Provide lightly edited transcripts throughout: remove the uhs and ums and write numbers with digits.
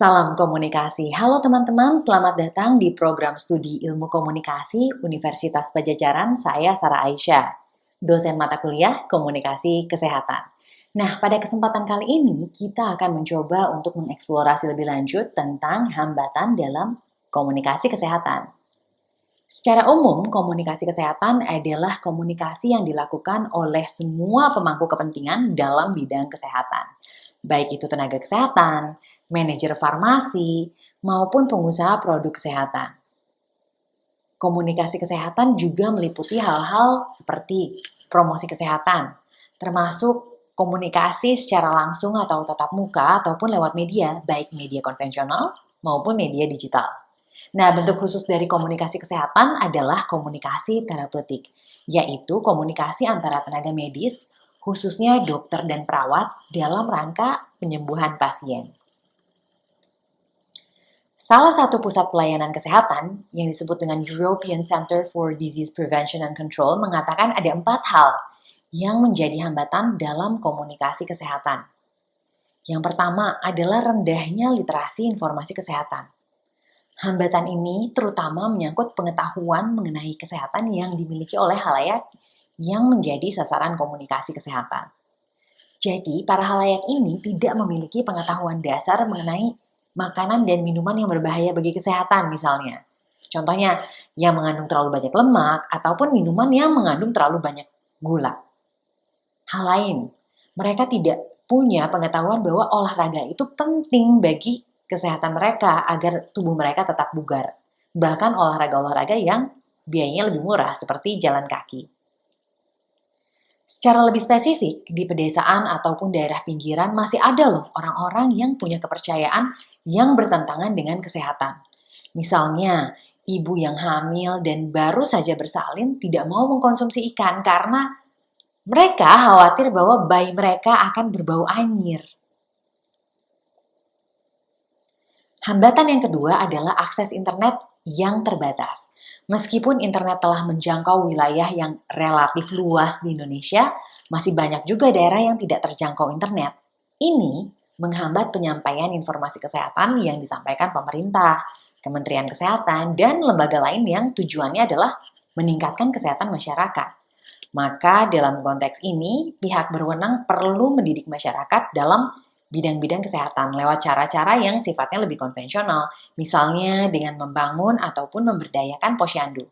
Salam komunikasi. Halo teman-teman, selamat datang di program studi Ilmu Komunikasi Universitas Pajajaran. Saya Sarah Aisyah, dosen mata kuliah Komunikasi Kesehatan. Nah, pada kesempatan kali ini kita akan mencoba untuk mengeksplorasi lebih lanjut tentang hambatan dalam komunikasi kesehatan. Secara umum, komunikasi kesehatan adalah komunikasi yang dilakukan oleh semua pemangku kepentingan dalam bidang kesehatan. Baik itu tenaga kesehatan, manajer farmasi, maupun pengusaha produk kesehatan. Komunikasi kesehatan juga meliputi hal-hal seperti promosi kesehatan, termasuk komunikasi secara langsung atau tatap muka ataupun lewat media, baik media konvensional maupun media digital. Nah, bentuk khusus dari komunikasi kesehatan adalah komunikasi terapeutik, yaitu komunikasi antara tenaga medis, khususnya dokter dan perawat, dalam rangka penyembuhan pasien. Salah satu pusat pelayanan kesehatan yang disebut dengan European Center for Disease Prevention and Control mengatakan ada 4 hal yang menjadi hambatan dalam komunikasi kesehatan. Yang pertama adalah rendahnya literasi informasi kesehatan. Hambatan ini terutama menyangkut pengetahuan mengenai kesehatan yang dimiliki oleh khalayak yang menjadi sasaran komunikasi kesehatan. Jadi, para khalayak ini tidak memiliki pengetahuan dasar mengenai makanan dan minuman yang berbahaya bagi kesehatan misalnya. Contohnya, yang mengandung terlalu banyak lemak ataupun minuman yang mengandung terlalu banyak gula. Hal lain, mereka tidak punya pengetahuan bahwa olahraga itu penting bagi kesehatan mereka agar tubuh mereka tetap bugar. Bahkan olahraga-olahraga yang biayanya lebih murah seperti jalan kaki. Secara lebih spesifik, di pedesaan ataupun daerah pinggiran masih ada loh orang-orang yang punya kepercayaan yang bertentangan dengan kesehatan. Misalnya, ibu yang hamil dan baru saja bersalin tidak mau mengkonsumsi ikan karena mereka khawatir bahwa bayi mereka akan berbau anyir. Hambatan yang kedua adalah akses internet yang terbatas. Meskipun internet telah menjangkau wilayah yang relatif luas di Indonesia, masih banyak juga daerah yang tidak terjangkau internet. Ini menghambat penyampaian informasi kesehatan yang disampaikan pemerintah, Kementerian Kesehatan, dan lembaga lain yang tujuannya adalah meningkatkan kesehatan masyarakat. Maka dalam konteks ini, pihak berwenang perlu mendidik masyarakat dalam bidang-bidang kesehatan lewat cara-cara yang sifatnya lebih konvensional, misalnya dengan membangun ataupun memberdayakan posyandu.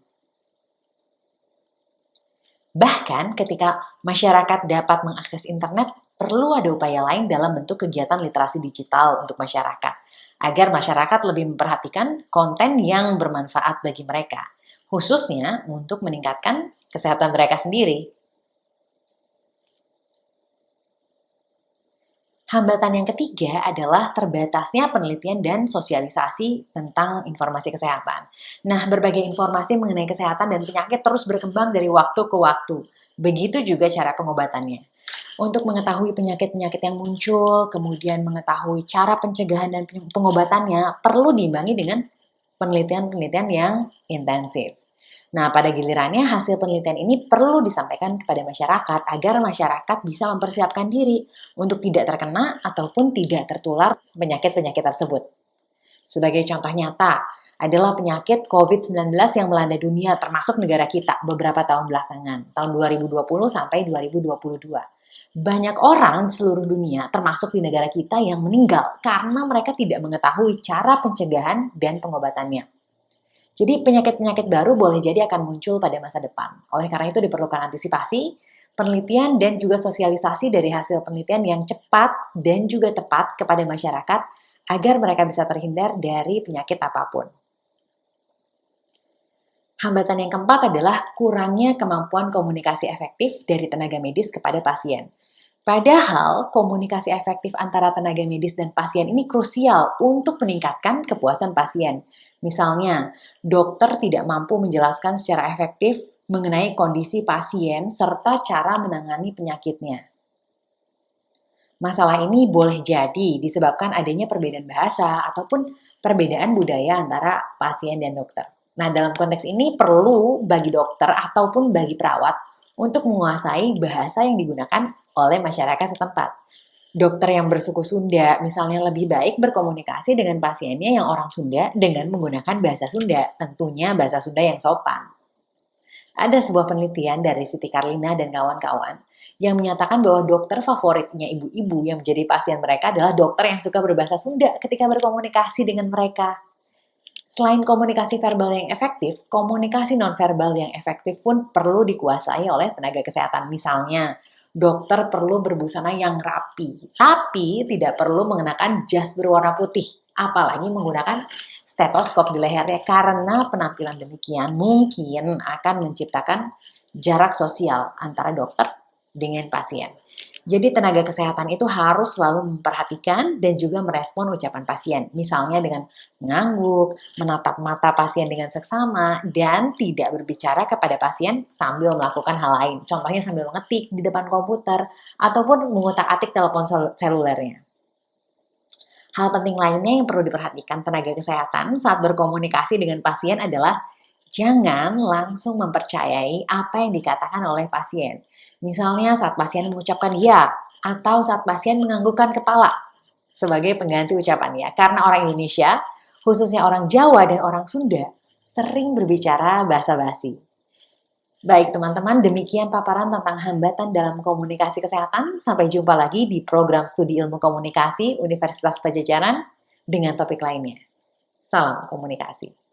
Bahkan ketika masyarakat dapat mengakses internet, perlu ada upaya lain dalam bentuk kegiatan literasi digital untuk masyarakat, agar masyarakat lebih memperhatikan konten yang bermanfaat bagi mereka, khususnya untuk meningkatkan kesehatan mereka sendiri. Hambatan yang ketiga adalah terbatasnya penelitian dan sosialisasi tentang informasi kesehatan. Nah, berbagai informasi mengenai kesehatan dan penyakit terus berkembang dari waktu ke waktu. Begitu juga cara pengobatannya. Untuk mengetahui penyakit-penyakit yang muncul, kemudian mengetahui cara pencegahan dan pengobatannya, perlu diimbangi dengan penelitian-penelitian yang intensif. Nah, pada gilirannya hasil penelitian ini perlu disampaikan kepada masyarakat agar masyarakat bisa mempersiapkan diri untuk tidak terkena ataupun tidak tertular penyakit-penyakit tersebut. Sebagai contoh nyata adalah penyakit COVID-19 yang melanda dunia termasuk negara kita beberapa tahun belakangan, tahun 2020 sampai 2022. Banyak orang di seluruh dunia, termasuk di negara kita, yang meninggal karena mereka tidak mengetahui cara pencegahan dan pengobatannya. Jadi penyakit-penyakit baru boleh jadi akan muncul pada masa depan. Oleh karena itu diperlukan antisipasi, penelitian, dan juga sosialisasi dari hasil penelitian yang cepat dan juga tepat kepada masyarakat agar mereka bisa terhindar dari penyakit apapun. Hambatan yang keempat adalah kurangnya kemampuan komunikasi efektif dari tenaga medis kepada pasien. Padahal komunikasi efektif antara tenaga medis dan pasien ini krusial untuk meningkatkan kepuasan pasien. Misalnya, dokter tidak mampu menjelaskan secara efektif mengenai kondisi pasien serta cara menangani penyakitnya. Masalah ini boleh jadi disebabkan adanya perbedaan bahasa ataupun perbedaan budaya antara pasien dan dokter. Nah, dalam konteks ini perlu bagi dokter ataupun bagi perawat untuk menguasai bahasa yang digunakan oleh masyarakat setempat. Dokter yang bersuku Sunda misalnya lebih baik berkomunikasi dengan pasiennya yang orang Sunda dengan menggunakan bahasa Sunda, tentunya bahasa Sunda yang sopan. Ada sebuah penelitian dari Siti Karlina dan kawan-kawan yang menyatakan bahwa dokter favoritnya ibu-ibu yang menjadi pasien mereka adalah dokter yang suka berbahasa Sunda ketika berkomunikasi dengan mereka. Selain komunikasi verbal yang efektif, komunikasi nonverbal yang efektif pun perlu dikuasai oleh tenaga kesehatan. Misalnya, dokter perlu berbusana yang rapi, tapi tidak perlu mengenakan jas berwarna putih, apalagi menggunakan stetoskop di lehernya, karena penampilan demikian mungkin akan menciptakan jarak sosial antara dokter dengan pasien. Jadi tenaga kesehatan itu harus selalu memperhatikan dan juga merespon ucapan pasien. Misalnya dengan mengangguk, menatap mata pasien dengan seksama, dan tidak berbicara kepada pasien sambil melakukan hal lain. Contohnya sambil mengetik di depan komputer, ataupun mengutak-atik telepon selulernya. Hal penting lainnya yang perlu diperhatikan tenaga kesehatan saat berkomunikasi dengan pasien adalah jangan langsung mempercayai apa yang dikatakan oleh pasien. Misalnya saat pasien mengucapkan ya, atau saat pasien menganggukkan kepala sebagai pengganti ucapan ya. Karena orang Indonesia, khususnya orang Jawa dan orang Sunda, sering berbicara basa-basi. Baik teman-teman, demikian paparan tentang hambatan dalam komunikasi kesehatan. Sampai jumpa lagi di program studi ilmu komunikasi Universitas Padjadjaran dengan topik lainnya. Salam komunikasi.